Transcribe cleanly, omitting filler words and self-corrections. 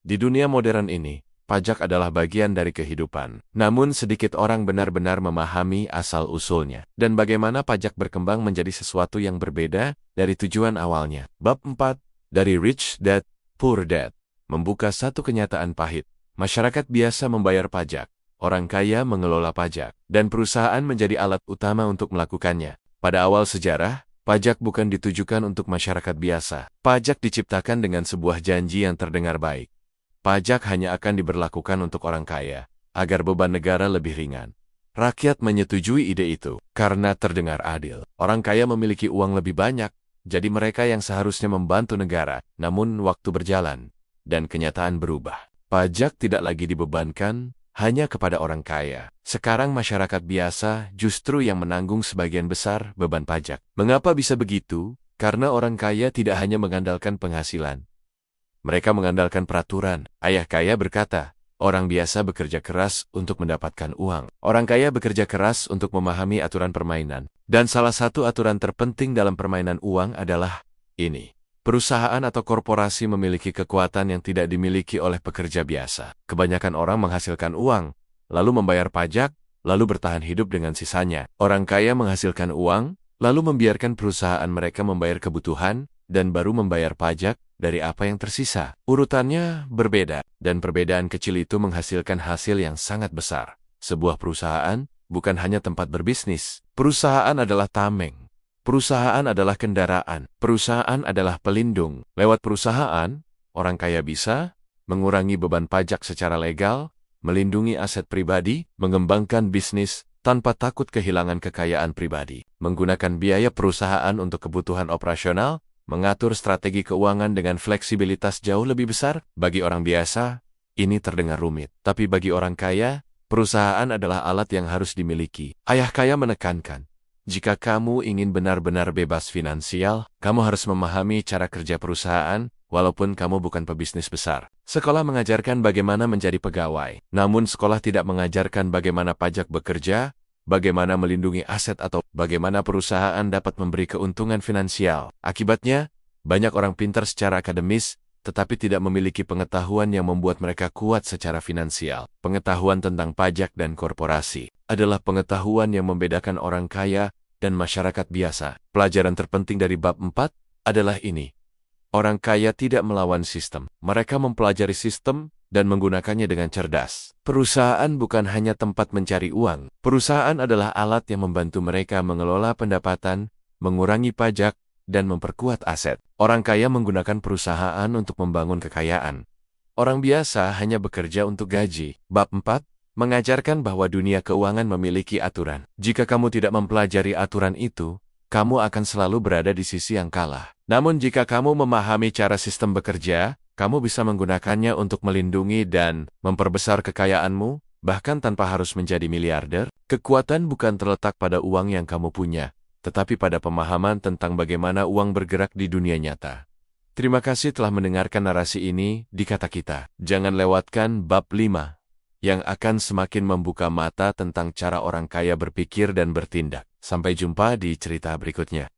Di dunia modern ini, pajak adalah bagian dari kehidupan. Namun sedikit orang benar-benar memahami asal-usulnya dan bagaimana pajak berkembang menjadi sesuatu yang berbeda dari tujuan awalnya. Bab 4 dari Rich Dad, Poor Dad membuka satu kenyataan pahit. Masyarakat biasa membayar pajak, orang kaya mengelola pajak, dan perusahaan menjadi alat utama untuk melakukannya. Pada awal sejarah, pajak bukan ditujukan untuk masyarakat biasa. Pajak diciptakan dengan sebuah janji yang terdengar baik. Pajak hanya akan diberlakukan untuk orang kaya, agar beban negara lebih ringan. Rakyat menyetujui ide itu, karena terdengar adil. Orang kaya memiliki uang lebih banyak, jadi mereka yang seharusnya membantu negara. Namun waktu berjalan, dan kenyataan berubah. Pajak tidak lagi dibebankan hanya kepada orang kaya. Sekarang masyarakat biasa justru yang menanggung sebagian besar beban pajak. Mengapa bisa begitu? Karena orang kaya tidak hanya mengandalkan penghasilan. Mereka mengandalkan peraturan. Ayah kaya berkata, orang biasa bekerja keras untuk mendapatkan uang. Orang kaya bekerja keras untuk memahami aturan permainan. Dan salah satu aturan terpenting dalam permainan uang adalah ini. Perusahaan atau korporasi memiliki kekuatan yang tidak dimiliki oleh pekerja biasa. Kebanyakan orang menghasilkan uang, lalu membayar pajak, lalu bertahan hidup dengan sisanya. Orang kaya menghasilkan uang, lalu membiarkan perusahaan mereka membayar kebutuhan, dan baru membayar pajak dari apa yang tersisa. Urutannya berbeda, dan perbedaan kecil itu menghasilkan hasil yang sangat besar. Sebuah perusahaan bukan hanya tempat berbisnis. Perusahaan adalah tameng. Perusahaan adalah kendaraan. Perusahaan adalah pelindung. Lewat perusahaan, orang kaya bisa mengurangi beban pajak secara legal, melindungi aset pribadi, mengembangkan bisnis tanpa takut kehilangan kekayaan pribadi, menggunakan biaya perusahaan untuk kebutuhan operasional, mengatur strategi keuangan dengan fleksibilitas jauh lebih besar. Bagi orang biasa, ini terdengar rumit. Tapi bagi orang kaya, perusahaan adalah alat yang harus dimiliki. Ayah kaya menekankan, jika kamu ingin benar-benar bebas finansial, kamu harus memahami cara kerja perusahaan, walaupun kamu bukan pebisnis besar. Sekolah mengajarkan bagaimana menjadi pegawai, namun sekolah tidak mengajarkan bagaimana pajak bekerja, bagaimana melindungi aset atau bagaimana perusahaan dapat memberi keuntungan finansial. Akibatnya, banyak orang pintar secara akademis, tetapi tidak memiliki pengetahuan yang membuat mereka kuat secara finansial. Pengetahuan tentang pajak dan korporasi adalah pengetahuan yang membedakan orang kaya dan masyarakat biasa. Pelajaran terpenting dari bab 4 adalah ini. Orang kaya tidak melawan sistem. Mereka mempelajari sistem dan menggunakannya dengan cerdas. Perusahaan bukan hanya tempat mencari uang. Perusahaan adalah alat yang membantu mereka mengelola pendapatan, mengurangi pajak, dan memperkuat aset. Orang kaya menggunakan perusahaan untuk membangun kekayaan. Orang biasa hanya bekerja untuk gaji. Bab 4 mengajarkan bahwa dunia keuangan memiliki aturan. Jika kamu tidak mempelajari aturan itu, kamu akan selalu berada di sisi yang kalah. Namun jika kamu memahami cara sistem bekerja, kamu bisa menggunakannya untuk melindungi dan memperbesar kekayaanmu, bahkan tanpa harus menjadi miliarder. Kekuatan bukan terletak pada uang yang kamu punya, tetapi pada pemahaman tentang bagaimana uang bergerak di dunia nyata. Terima kasih telah mendengarkan narasi ini di Kata Kita. Jangan lewatkan bab 5, yang akan semakin membuka mata tentang cara orang kaya berpikir dan bertindak. Sampai jumpa di cerita berikutnya.